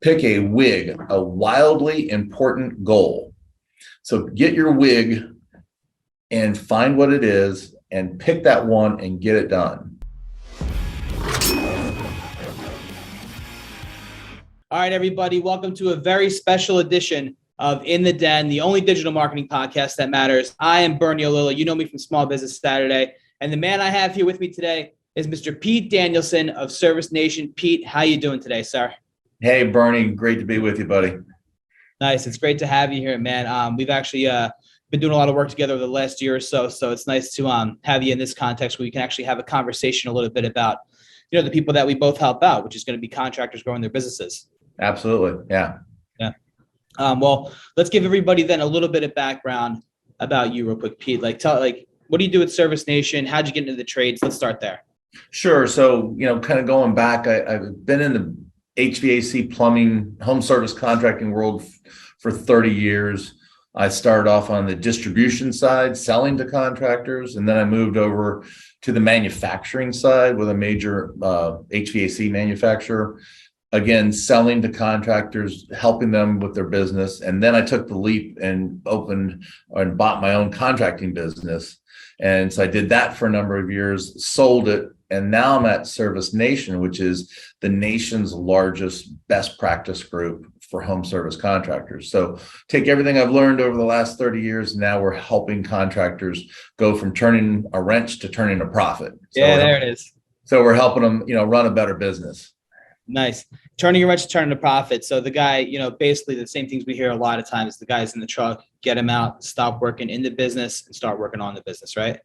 pick a WIG, a wildly important goal. So get your WIG and find what it is and pick that one and get it done. All right, everybody, welcome to a very special edition of In the Den, the only digital marketing podcast that matters. I am Bernie O'Lilla. You know me from Small Business Saturday. And the man I have here with me today is Mr. Pete Danielson of Service Nation. Pete, how you doing today, sir? Hey, Bernie, great to be with you, buddy. Nice. It's great to have you here, man. We've actually been doing a lot of work together over the last year or so. So it's nice to have you in this context where we can actually have a conversation a little bit about, the people that we both help out, which is going to be contractors growing their businesses. Absolutely. Yeah. Well, let's give everybody then a little bit of background about you real quick, Pete. What do you do at Service Nation? How'd you get into the trades? Let's start there. Sure. So, kind of going back, I've been in the HVAC, plumbing, home service contracting world for 30 years. I started off on the distribution side, selling to contractors, and then I moved over to the manufacturing side with a major HVAC manufacturer. Again, selling to contractors, helping them with their business. And then I took the leap and opened and bought my own contracting business. And so I did that for a number of years, sold it. And now I'm at Service Nation, which is the nation's largest best practice group for home service contractors. So take everything I've learned over the last 30 years. Now we're helping contractors go from turning a wrench to turning a profit. There it is. So we're helping them, run a better business. Nice. Turning a wrench to turning a profit. So the guy, basically the same things we hear a lot of times, the guys in the truck, get him out, stop working in the business and start working on the business, right?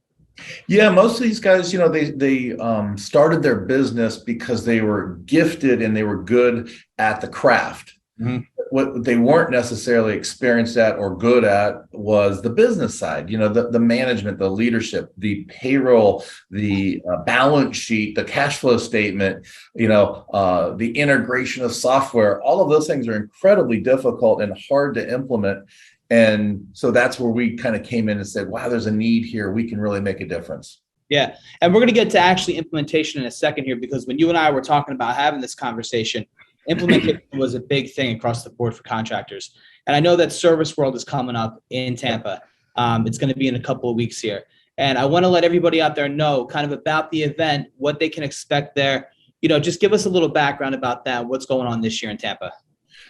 Yeah, most of these guys, they started their business because they were gifted and they were good at the craft. Mm-hmm. What they weren't necessarily experienced at or good at was the business side, the management, the leadership, the payroll, the balance sheet, the cash flow statement, the integration of software. All of those things are incredibly difficult and hard to implement. And so that's where we kind of came in and said, wow, there's a need here. We can really make a difference. Yeah. And we're going to get to actually implementation in a second here, because when you and I were talking about having this conversation, implementation was a big thing across the board for contractors. And I know that Service World is coming up in Tampa. It's going to be in a couple of weeks here. And I want to let everybody out there know kind of about the event, what they can expect there. Just give us a little background about that. What's going on this year in Tampa?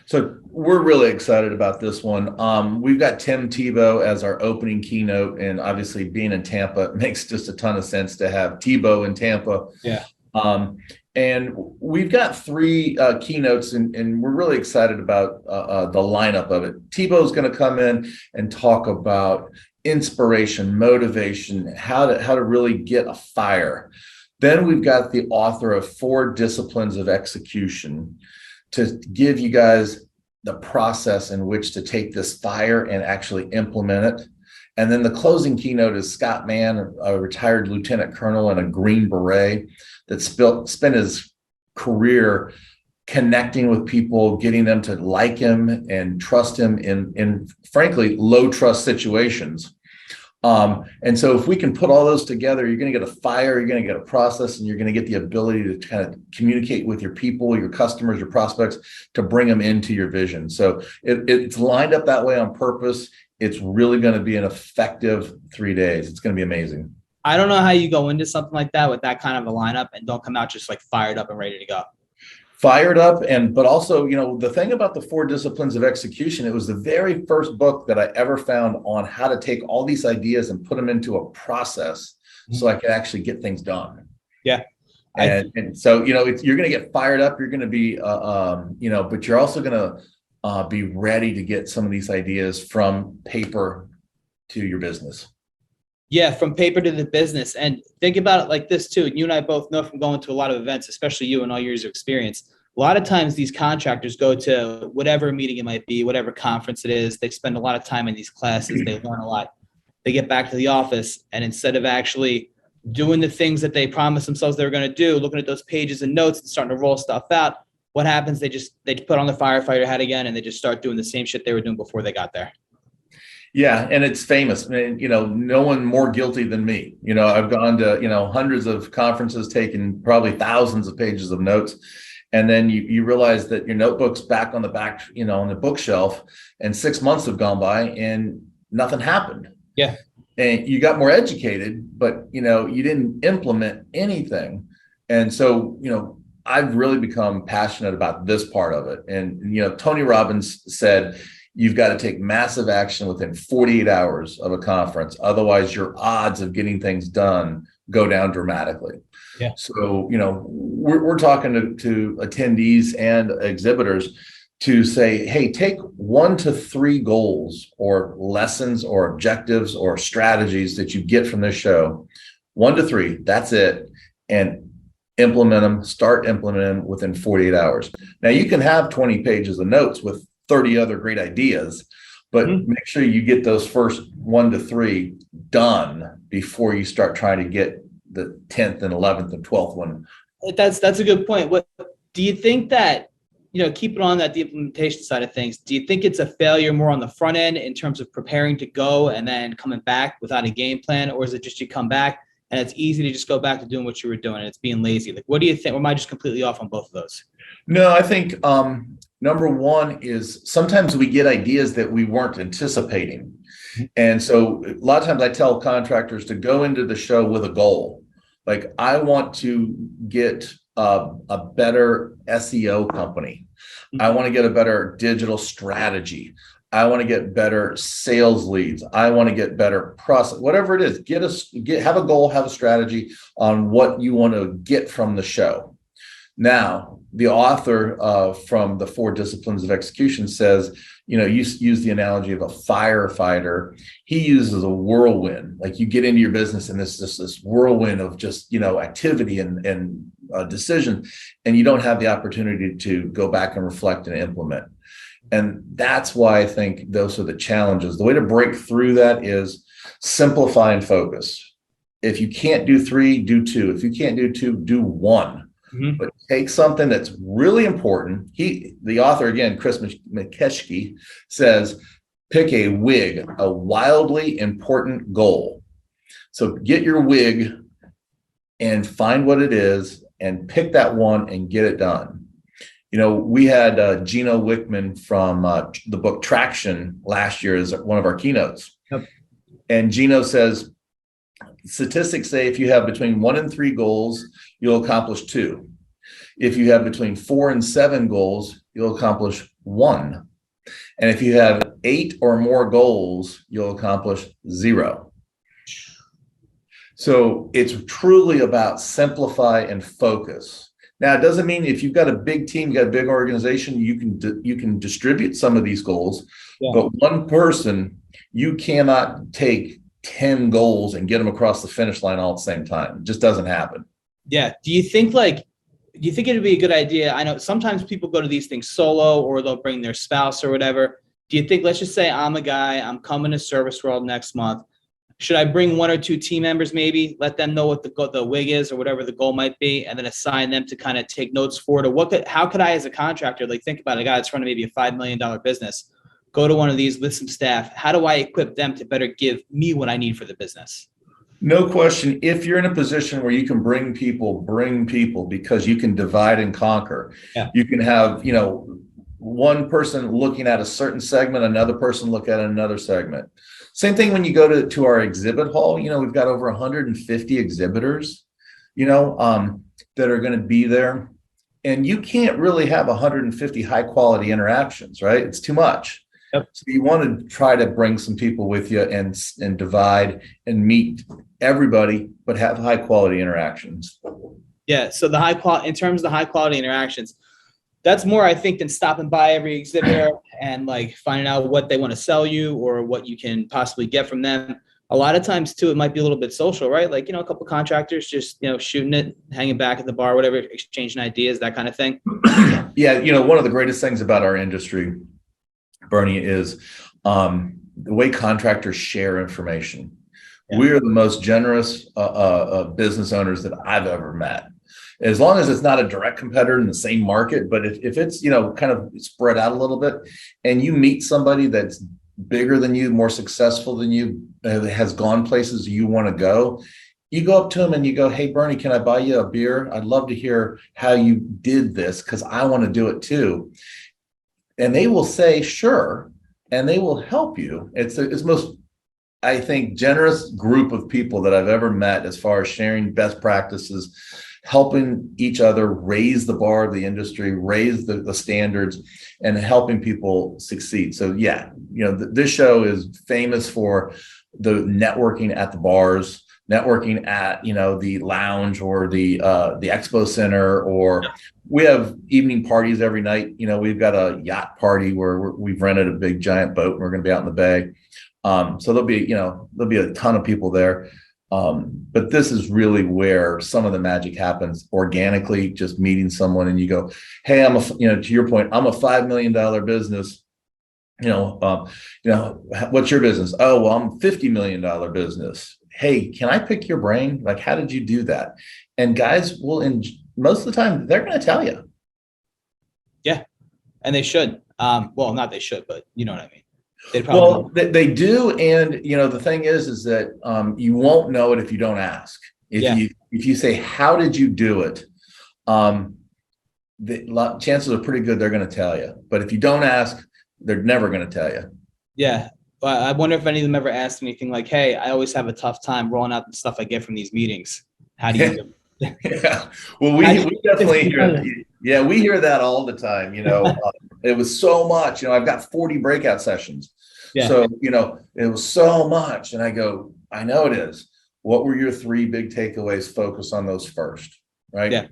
So we're really excited about this one. We've got Tim Tebow as our opening keynote. And obviously being in Tampa, it makes just a ton of sense to have Tebow in Tampa. Yeah. And we've got three keynotes, and we're really excited about the lineup of it. Tebow's going to come in and talk about inspiration, motivation, how to really get a fire. Then we've got the author of 4 Disciplines of Execution to give you guys the process in which to take this fire and actually implement it. And then the closing keynote is Scott Mann, a retired lieutenant colonel and a Green Beret that spent his career connecting with people, getting them to like him and trust him in frankly, low trust situations. And so if we can put all those together, you're going to get a fire, you're going to get a process, and you're going to get the ability to kind of communicate with your people, your customers, your prospects, to bring them into your vision. So it's lined up that way on purpose. It's really going to be an effective 3 days. It's going to be amazing. I don't know how you go into something like that with that kind of a lineup and don't come out just like fired up and ready to go. Fired up. But also, the thing about the 4 Disciplines of Execution, it was the very first book that I ever found on how to take all these ideas and put them into a process so I could actually get things done. Yeah. And so, you're going to get fired up. You're going to be, but you're also going to be ready to get some of these ideas from paper to your business. Yeah, from paper to the business. And think about it like this too. You and I both know from going to a lot of events, especially you and all years of experience, a lot of times these contractors go to whatever meeting it might be, whatever conference it is. They spend a lot of time in these classes. They learn a lot. They get back to the office, and instead of actually doing the things that they promised themselves they were going to do, looking at those pages and notes and starting to roll stuff out, what happens? They put on the firefighter hat again, and they just start doing the same shit they were doing before they got there. Yeah. And it's famous. I mean, no one more guilty than me. I've gone to, hundreds of conferences, taken probably thousands of pages of notes. And then you realize that your notebook's back on the back, on the bookshelf, and 6 months have gone by and nothing happened. Yeah. And you got more educated, but you didn't implement anything. And so, I've really become passionate about this part of it. And, Tony Robbins said, you've got to take massive action within 48 hours of a conference. Otherwise, your odds of getting things done go down dramatically. Yeah. So, we're talking to attendees and exhibitors to say, hey, take 1 to 3 goals or lessons or objectives or strategies that you get from this show. 1 to 3, that's it. And start implementing them within 48 hours. Now, you can have 20 pages of notes with 30 other great ideas, but make sure you get those first 1 to 3 done before you start trying to get the 10th and 11th and 12th one. That's a good point. What do you think that, keep it on that the implementation side of things, do you think it's a failure more on the front end in terms of preparing to go and then coming back without a game plan? Or is it just you come back and it's easy to just go back to doing what you were doing and it's being lazy? Like, what do you think? Or am I just completely off on both of those? No, I think number one is sometimes we get ideas that we weren't anticipating. And so a lot of times I tell contractors to go into the show with a goal. Like, I want to get a better SEO company. I want to get a better digital strategy. I want to get better sales leads. I want to get better process, whatever it is. Have a goal, have a strategy on what you want to get from the show. Now, the author from the 4 Disciplines of Execution says, you use the analogy of a firefighter. He uses a whirlwind. Like, you get into your business and this whirlwind of just, activity and decision, and you don't have the opportunity to go back and reflect and implement. And that's why I think those are the challenges. The way to break through that is simplify and focus. If you can't do 3, do 2. If you can't do 2, do 1. But take something that's really important. The author, again, Chris McKeshke, says, pick a WIG, a wildly important goal. So get your WIG and find what it is and pick that one and get it done. We had Gino Wickman from the book Traction last year as one of our keynotes. Yep. And Gino says, statistics say if you have between 1 and 3 goals, you'll accomplish 2. If you have between 4 and 7 goals, you'll accomplish 1. And if you have 8 or more goals, you'll accomplish 0. So it's truly about simplify and focus. Now, it doesn't mean if you've got a big team, you got a big organization, you can distribute some of these goals. Yeah. But one person, you cannot take 10 goals and get them across the finish line all at the same time. It just doesn't happen. Yeah. Do you think it would be a good idea? I know sometimes people go to these things solo, or they'll bring their spouse or whatever. Do you think, let's just say I'm a guy, I'm coming to Service World next month. Should I bring 1 or 2 team members, maybe let them know what the WIG is or whatever the goal might be, and then assign them to kind of take notes for it? Or how could I, as a contractor, think about a guy that's running maybe a $5 million business, go to one of these with some staff? How do I equip them to better give me what I need for the business? No question. If you're in a position where you can bring people because you can divide and conquer. Yeah. You can have, one person looking at a certain segment, another person look at another segment. Same thing when you go to our exhibit hall. We've got over 150 exhibitors, that are going to be there. And you can't really have 150 high quality interactions, right? It's too much. Yep. So you want to try to bring some people with you and divide and meet everybody, but have high quality interactions. Yeah. So in terms of the high quality interactions, that's more, I think, than stopping by every exhibitor and finding out what they want to sell you or what you can possibly get from them. A lot of times too, it might be a little bit social, right? A couple of contractors just, shooting it, hanging back at the bar, whatever, exchanging ideas, that kind of thing. Yeah. One of the greatest things about our industry, Bernie, is the way contractors share information. Yeah. We are the most generous business owners that I've ever met. As long as it's not a direct competitor in the same market, but if it's, kind of spread out a little bit, and you meet somebody that's bigger than you, more successful than you, has gone places you want to go, you go up to them and you go, hey, Bernie, can I buy you a beer? I'd love to hear how you did this because I want to do it too. And they will say, sure. And they will help you. It's the most, I think, generous group of people that I've ever met as far as sharing best practices, helping each other raise the bar of the industry, raise the standards, and helping people succeed. So yeah, this show is famous for the networking at the bars, networking at the lounge or the expo center, or we have evening parties every night. We've got a yacht party where we've rented a big giant boat and we're going to be out in the bay. So there'll be a ton of people there. But this is really where some of the magic happens organically, just meeting someone and you go, hey, to your point, I'm a $5 million business. What's your business? Oh, well, I'm a $50 million business. Hey, can I pick your brain? Like, how did you do that? And guys will, most of the time, they're going to tell you. Yeah. And they should. Well, not they should, but you know what I mean. Well, they do, and the thing is that you won't know it if you don't ask. If you say, "How did you do it?" The chances are pretty good they're going to tell you. But if you don't ask, they're never going to tell you. Yeah, I wonder if any of them ever asked anything like, "Hey, I always have a tough time rolling out the stuff I get from these meetings. How do you do it?" Yeah. Well, we definitely hear. Yeah, we hear that all the time. It was so much. I've got 40 breakout sessions. Yeah. So, it was so much. And I go, I know it is. What were your 3 big takeaways? Focus on those first, right? Yeah.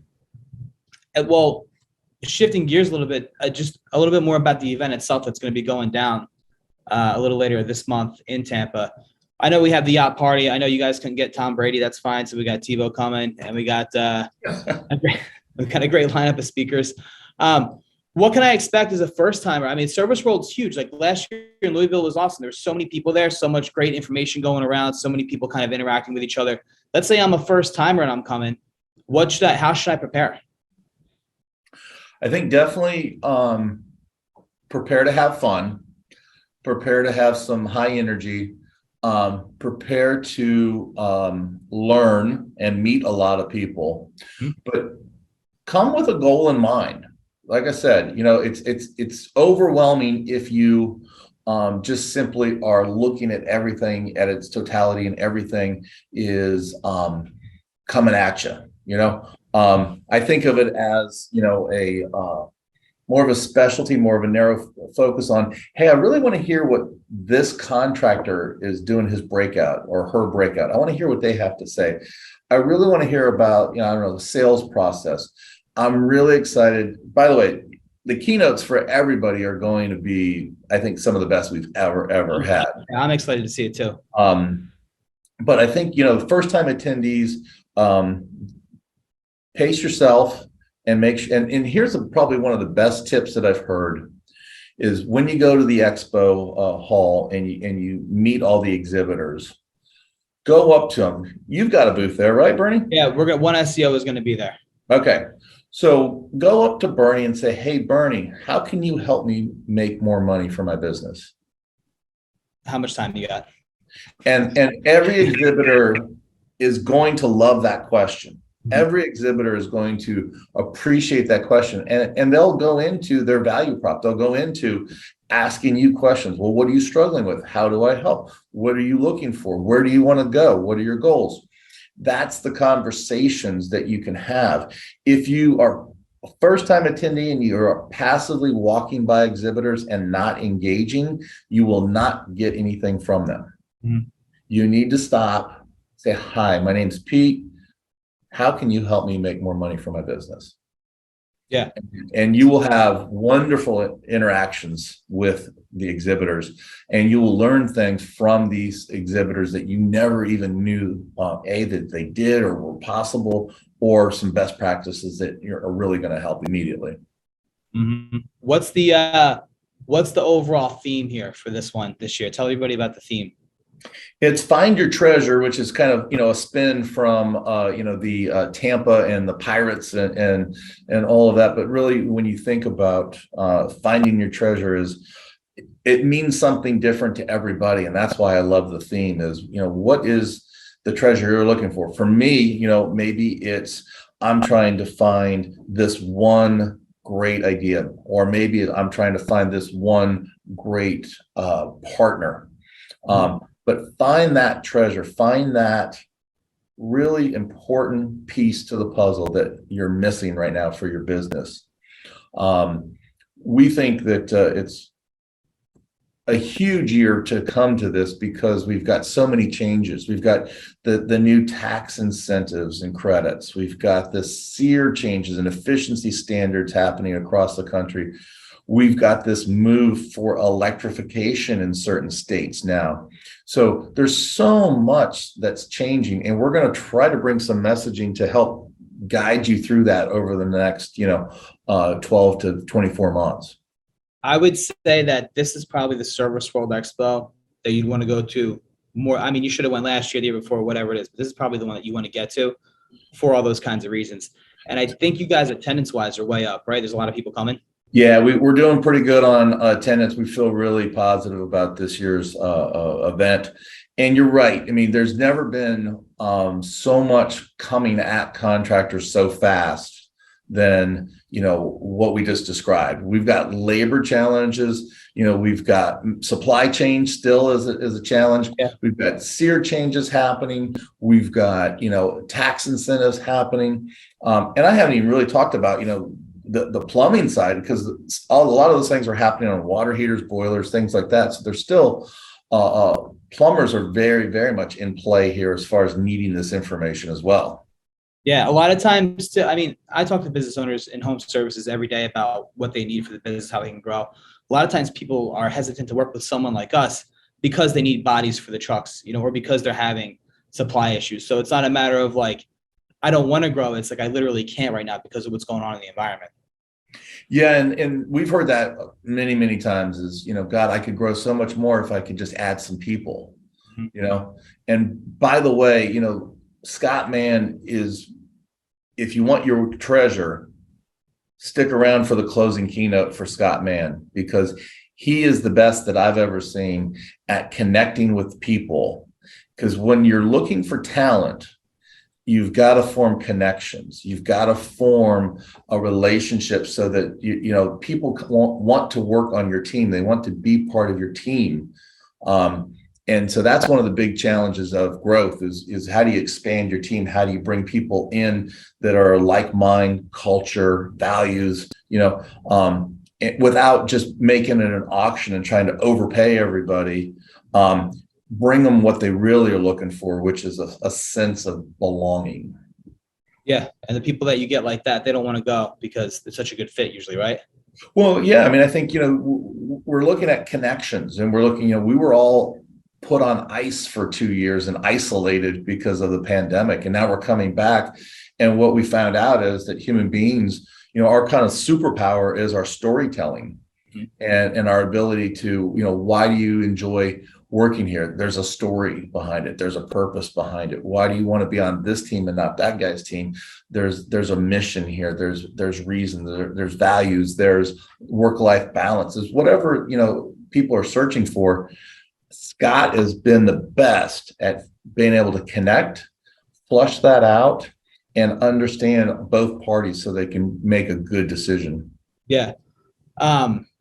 And well, shifting gears a little bit, just a little bit more about the event itself that's going to be going down a little later this month in Tampa. I know we have the yacht party. I know you guys couldn't get Tom Brady. That's fine. So we got Tebow coming, and we got a great lineup of speakers. What can I expect as a first timer? I mean, Service World's huge. Like last year in Louisville was awesome. There were so many people there, so much great information going around, so many people kind of interacting with each other. Let's say I'm a first timer and I'm coming. How should I prepare? I think definitely prepare to have fun, prepare to have some high energy, prepare to learn and meet a lot of people, but come with a goal in mind. Like I said, it's overwhelming if you just simply are looking at everything at its totality and everything is coming at you. I think of it as a more of a specialty, more of a narrow focus on, hey, I really want to hear what this contractor is doing his breakout or her breakout. I want to hear what they have to say. I really want to hear about the sales process. I'm really excited. By the way, the keynotes for everybody are going to be, I think, some of the best we've ever had. Yeah, I'm excited to see it too. But I think, the first time attendees, pace yourself and make sure, and here's probably one of the best tips that I've heard is when you go to the expo hall and you meet all the exhibitors, go up to them. You've got a booth there, right, Bernie? Yeah, one SEO is going to be there. Okay. So go up to Bernie and say, hey, Bernie, how can you help me make more money for my business? How much time do you got? And every exhibitor is going to love that question. Every exhibitor is going to appreciate that question. And they'll go into their value prop. They'll go into asking you questions. Well, what are you struggling with? How do I help? What are you looking for? Where do you want to go? What are your goals? That's the conversations that you can have. If you are a first-time attendee and you are passively walking by exhibitors and not engaging, you will not get anything from them. Mm-hmm. You need to stop, say, hi, my name's Pete. How can you help me make more money for my business? Yeah. And you will have wonderful interactions with the exhibitors, and you will learn things from these exhibitors that you never even knew that they did or were possible, or some best practices that are really going to help immediately. Mm-hmm. What's the overall theme here for this year? Tell everybody about the theme. It's Find Your Treasure, which is kind of, a spin from, the Tampa and the Pirates and all of that. But really, when you think about finding your treasure, it means something different to everybody. And that's why I love the theme is, what is the treasure you're looking for. For me, maybe it's I'm trying to find this one great idea, or maybe I'm trying to find this one great partner. But find that treasure, find that really important piece to the puzzle that you're missing right now for your business. We think that it's a huge year to come to this because we've got so many changes. We've got the new tax incentives and credits. We've got the SEER changes and efficiency standards happening across the country. We've got this move for electrification in certain states now. So there's so much that's changing, and we're going to try to bring some messaging to help guide you through that over the next, 12 to 24 months. I would say that this is probably the Service World Expo that you'd want to go to more. I mean, you should have went last year, the year before, whatever it is, but this is probably the one that you want to get to for all those kinds of reasons. And I think you guys attendance wise are way up, right? There's a lot of people coming. Yeah, we're doing pretty good on attendance. We feel really positive about this year's event. And you're right. I mean, there's never been so much coming at contractors so fast than, what we just described. We've got labor challenges. We've got supply chain still is a challenge. Yeah. We've got SEER changes happening. We've got, tax incentives happening. And I haven't even really talked about, the plumbing side, because a lot of those things are happening on water heaters, boilers, things like that. So there's still plumbers are very, very much in play here as far as needing this information as well. Yeah, a lot of times too, I mean, I talk to business owners in home services every day about what they need for the business, how they can grow. A lot of times people are hesitant to work with someone like us because they need bodies for the trucks, or because they're having supply issues. So it's not a matter of like, I don't want to grow. It's like, I literally can't right now because of what's going on in the environment. Yeah. And we've heard that many, many times is, God, I could grow so much more if I could just add some people, and by the way, Scott Mann is, if you want your treasure, stick around for the closing keynote for Scott Mann, because he is the best that I've ever seen at connecting with people. Because when you're looking for talent, you've got to form connections. You've got to form a relationship so that people want to work on your team. They want to be part of your team. And so that's one of the big challenges of growth is how do you expand your team? How do you bring people in that are like mind, culture, values, without just making it an auction and trying to overpay everybody. Bring them what they really are looking for, which is a sense of belonging. Yeah. And the people that you get like that, they don't want to go because it's such a good fit usually, right? Well, yeah. I mean, I think, we're looking at connections, and we're looking, we were all put on ice for 2 years and isolated because of the pandemic. And now we're coming back. And what we found out is that human beings, our kind of superpower is our storytelling and our ability to, why do you enjoy working here? There's a story behind it. There's a purpose behind it. Why do you want to be on this team and not that guy's team? There's a mission here. There's reason. There's values. There's work-life balances. Whatever people are searching for. Scott has been the best at being able to connect, flush that out, and understand both parties so they can make a good decision. Yeah.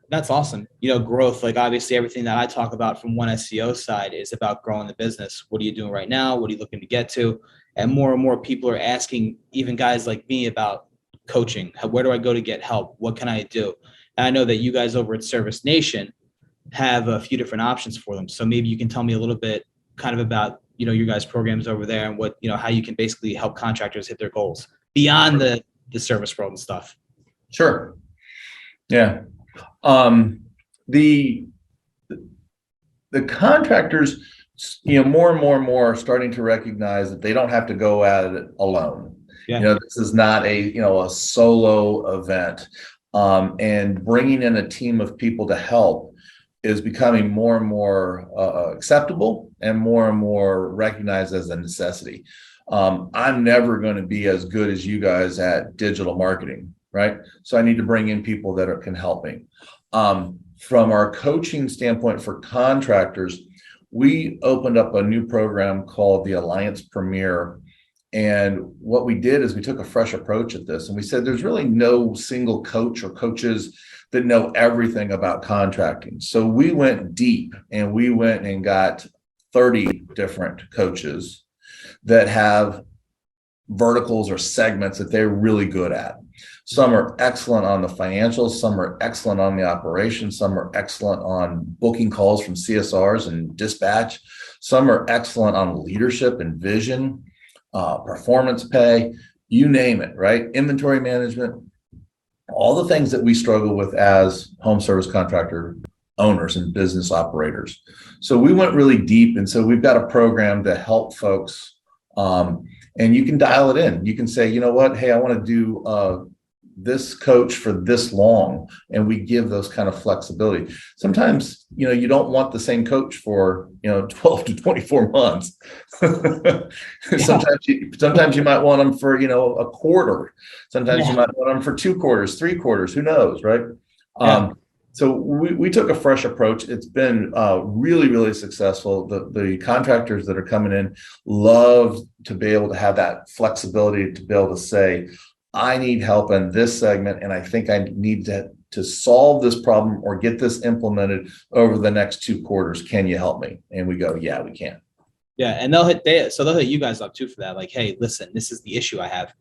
That's awesome. Growth, like obviously everything that I talk about from one SEO side is about growing the business. What are you doing right now? What are you looking to get to? And more people are asking even guys like me about coaching. Where do I go to get help? What can I do? And I know that you guys over at Service Nation have a few different options for them. So maybe you can tell me a little bit kind of about, your guys' programs over there and what, how you can basically help contractors hit their goals beyond the service world and stuff. Sure. Yeah. The contractors, more and more are starting to recognize that they don't have to go at it alone. Yeah. This is not a solo event. And bringing in a team of people to help is becoming more and more acceptable and more recognized as a necessity. I'm never going to be as good as you guys at digital marketing, right? So I need to bring in people that can help me. From our coaching standpoint for contractors, we opened up a new program called the Alliance Premier. And what we did is we took a fresh approach at this, and we said there's really no single coach or coaches that know everything about contracting. So we went deep, and we went and got 30 different coaches that have verticals or segments that they're really good at. Some are excellent on the financials, some are excellent on the operations, some are excellent on booking calls from CSRs and dispatch, some are excellent on leadership and vision, performance pay, you name it, right? Inventory management, all the things that we struggle with as home service contractor owners and business operators. So we went really deep. And so we've got a program to help folks. And you can dial it in. You can say, you know what, hey, I want to do this coach for this long, and we give those kind of flexibility. Sometimes, you don't want the same coach for 12 to 24 months. Sometimes you might want them for a quarter. Sometimes you might want them for 2 quarters, 3 quarters. Who knows, right? So we took a fresh approach. It's been really, really successful. The contractors that are coming in love to be able to have that flexibility to be able to say, I need help in this segment, and I think I need to solve this problem or get this implemented over the next 2 quarters. Can you help me? And we go, yeah, we can. Yeah, and they'll hit you guys up too for that. Like, hey, listen, this is the issue I have,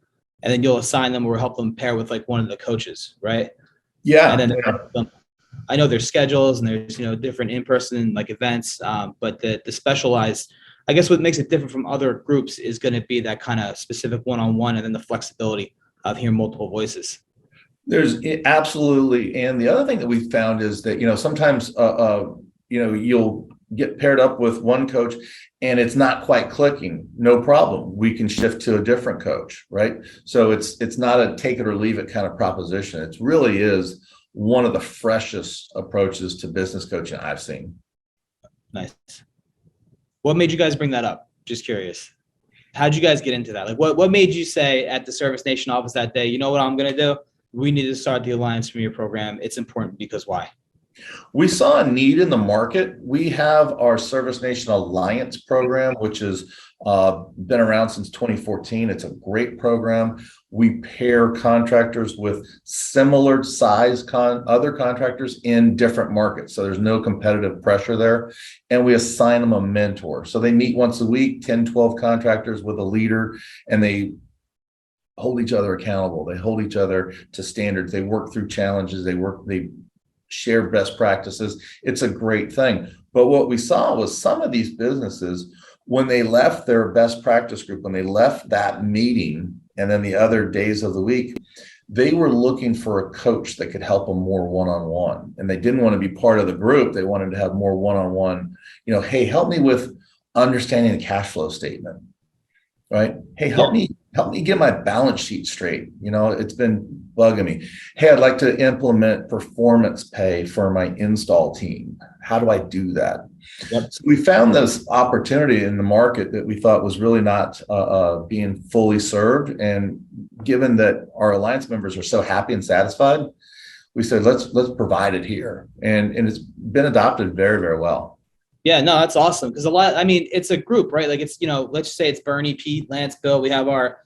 and then you'll assign them or help them pair with like one of the coaches, right? Yeah. And then I know there's schedules and there's different in-person like events, but the specialized, I guess what makes it different from other groups is going to be that kind of specific one-on-one, and then the flexibility of hearing multiple voices. There's absolutely. And the other thing that we found is that, sometimes, you'll get paired up with one coach and it's not quite clicking. No problem. We can shift to a different coach, right? So it's not a take it or leave it kind of proposition. It really is one of the freshest approaches to business coaching I've seen. Nice. What made you guys bring that up? Just curious. How'd you guys get into that? Like what made you say at the Service Nation office that day, you know what I'm going to do? We need to start the Alliance Premier program. It's important because why? We saw a need in the market. We have our Service Nation Alliance program, which has been around since 2014. It's a great program. We pair contractors with similar size other contractors in different markets. So there's no competitive pressure there. And we assign them a mentor. So they meet once a week, 10, 12 contractors with a leader, and they hold each other accountable. They hold each other to standards. They work through challenges. They share best practices. It's a great thing. But what we saw was some of these businesses, when they left their best practice group, when they left that meeting, and then the other days of the week, they were looking for a coach that could help them more one-on-one. And they didn't want to be part of the group. They wanted to have more one-on-one, hey, help me with understanding the cash flow statement, right? Hey, help me get my balance sheet straight. It's been bugging me. Hey, I'd like to implement performance pay for my install team. How do I do that? Yep. So we found this opportunity in the market that we thought was really not being fully served. And given that our Alliance members are so happy and satisfied, we said, let's provide it here. And it's been adopted very, very well. Yeah, no, that's awesome. Because it's a group, right? Like it's, let's say it's Bernie, Pete, Lance, Bill. We have our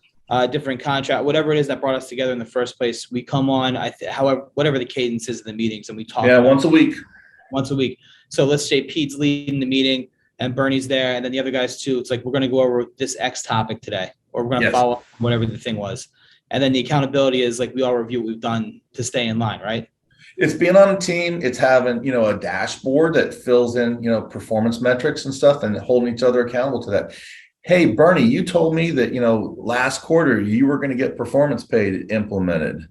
different contract, whatever it is that brought us together in the first place. We come on, however, whatever the cadence is of the meetings, and we talk. Yeah, once a week. Once a week. So let's say Pete's leading the meeting and Bernie's there, and then the other guys too. It's like, we're going to go over this X topic today, or we're going to follow up whatever the thing was. And then the accountability is like, we all review what we've done to stay in line, right? It's being on a team. It's having, a dashboard that fills in, performance metrics and stuff, and holding each other accountable to that. Hey, Bernie, you told me that, last quarter you were going to get performance pay implemented.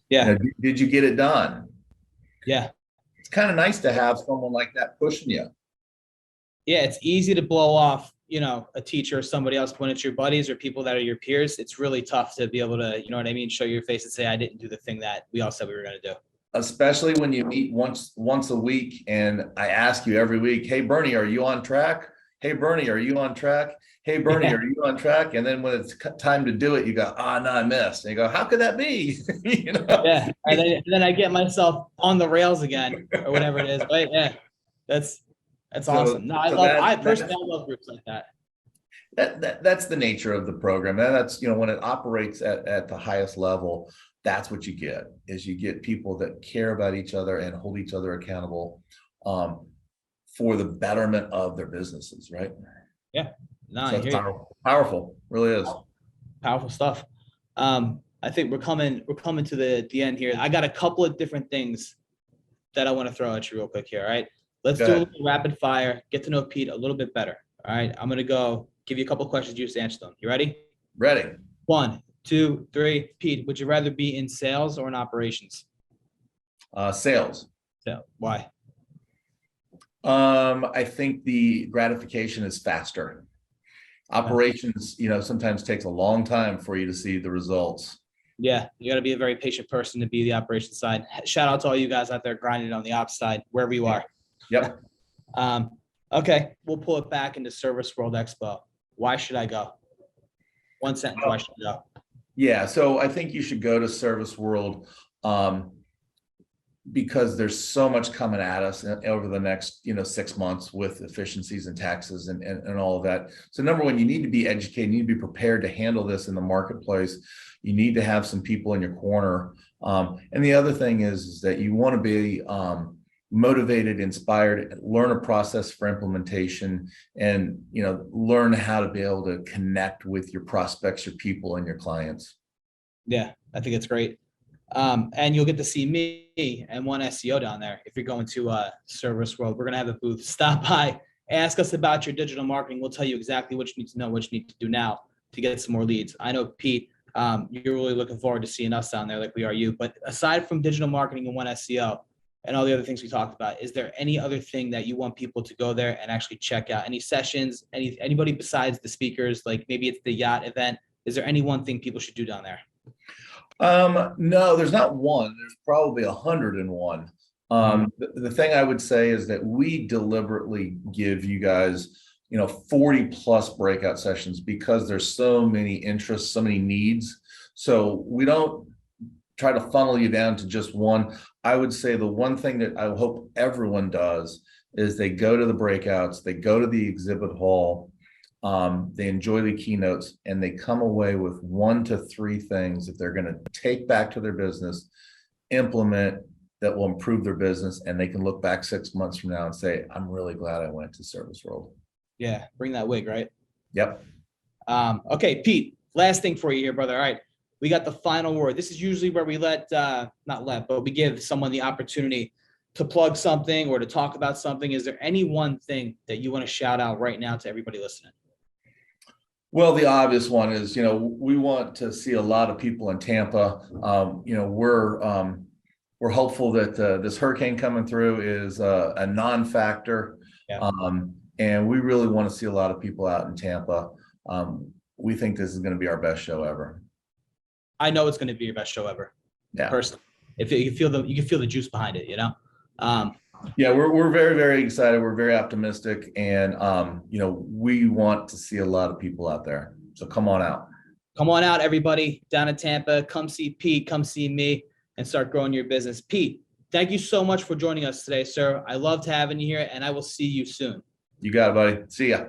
Yeah. Did you get it done? Yeah. It's kind of nice to have someone like that pushing you. Yeah. It's easy to blow off, a teacher or somebody else when it's your buddies or people that are your peers. It's really tough to be able to, show your face and say, I didn't do the thing that we all said we were going to do. Especially when you meet once a week, and I ask you every week, hey, Bernie, are you on track? Hey, Bernie, are you on track? Hey, Bernie, are you on track? And then when it's time to do it, you go, no, I missed. And you go, how could that be? Yeah. And then I get myself on the rails again, or whatever it is. Right? Yeah. That's That's So- awesome. No, so I that- personally love groups like that. That's the nature of the program. And that's, when it operates at the highest level, that's what you get, is you get people that care about each other and hold each other accountable for the betterment of their businesses, right? No, So I it's hear you. powerful, really is. Powerful stuff. I think we're coming to the end here. I got a couple of different things that I want to throw at you real quick here. All right. Let's Go do a ahead. little rapid fire, get to know Pete a little bit better. All right. I'm going to go give you a couple of questions. You just answer them. You ready? Ready. 1, 2, 3. Pete, would you rather be in sales or in operations? Sales. So why? I think the gratification is faster. Operations, sometimes takes a long time for you to see the results. Yeah, you got to be a very patient person to be the operations side. Shout out to all you guys out there grinding on the ops side, wherever you are. Yep. Okay, we'll pull it back into Service World Expo. Why should I go? One sentence, why should I go? Yeah, so I think you should go to Service World because there's so much coming at us over the next 6 months with efficiencies and taxes and all of that. So number one, you need to be educated, you need to be prepared to handle this in the marketplace. You need to have some people in your corner. And the other thing is that you want to be motivated, inspired, learn a process for implementation, and learn how to be able to connect with your prospects, your people, and your clients. Yeah, I think it's great. And you'll get to see me and one SEO down there. If you're going to Service World, we're going to have a booth. Stop by, ask us about your digital marketing. We'll tell you exactly what you need to know, what you need to do now to get some more leads. I know, Pete, you're really looking forward to seeing us down there like we are you. But aside from digital marketing and one SEO and all the other things we talked about, is there any other thing that you want people to go there and actually check out? Any sessions, anybody besides the speakers, like maybe it's the yacht event? Is there any one thing people should do down there? No, there's not one. There's probably 101. The thing I would say is that we deliberately give you guys, 40 plus breakout sessions because there's so many interests, so many needs. So we don't try to funnel you down to just one. I would say the one thing that I hope everyone does is they go to the breakouts, they go to the exhibit hall, they enjoy the keynotes, and they come away with 1 to 3 things that they're going to take back to their business, implement, that will improve their business, and they can look back 6 months from now and say, I'm really glad I went to Service World. Yeah, bring that wig, right? Yep. Okay, Pete, last thing for you here, brother. All right, we got the final word. This is usually where we but we give someone the opportunity to plug something or to talk about something. Is there any one thing that you want to shout out right now to everybody listening? Well, the obvious one is, we want to see a lot of people in Tampa. We're hopeful that this hurricane coming through is a non-factor. Yeah. And we really want to see a lot of people out in Tampa. We think this is going to be our best show ever. I know it's going to be your best show ever. Yeah. Personally, if you can feel the juice behind it, Yeah, we're very, very excited. We're very optimistic, and we want to see a lot of people out there. So come on out. Come on out, everybody down in Tampa. Come see Pete. Come see me, and start growing your business. Pete, thank you so much for joining us today, sir. I loved having you here, and I will see you soon. You got it, buddy. See ya.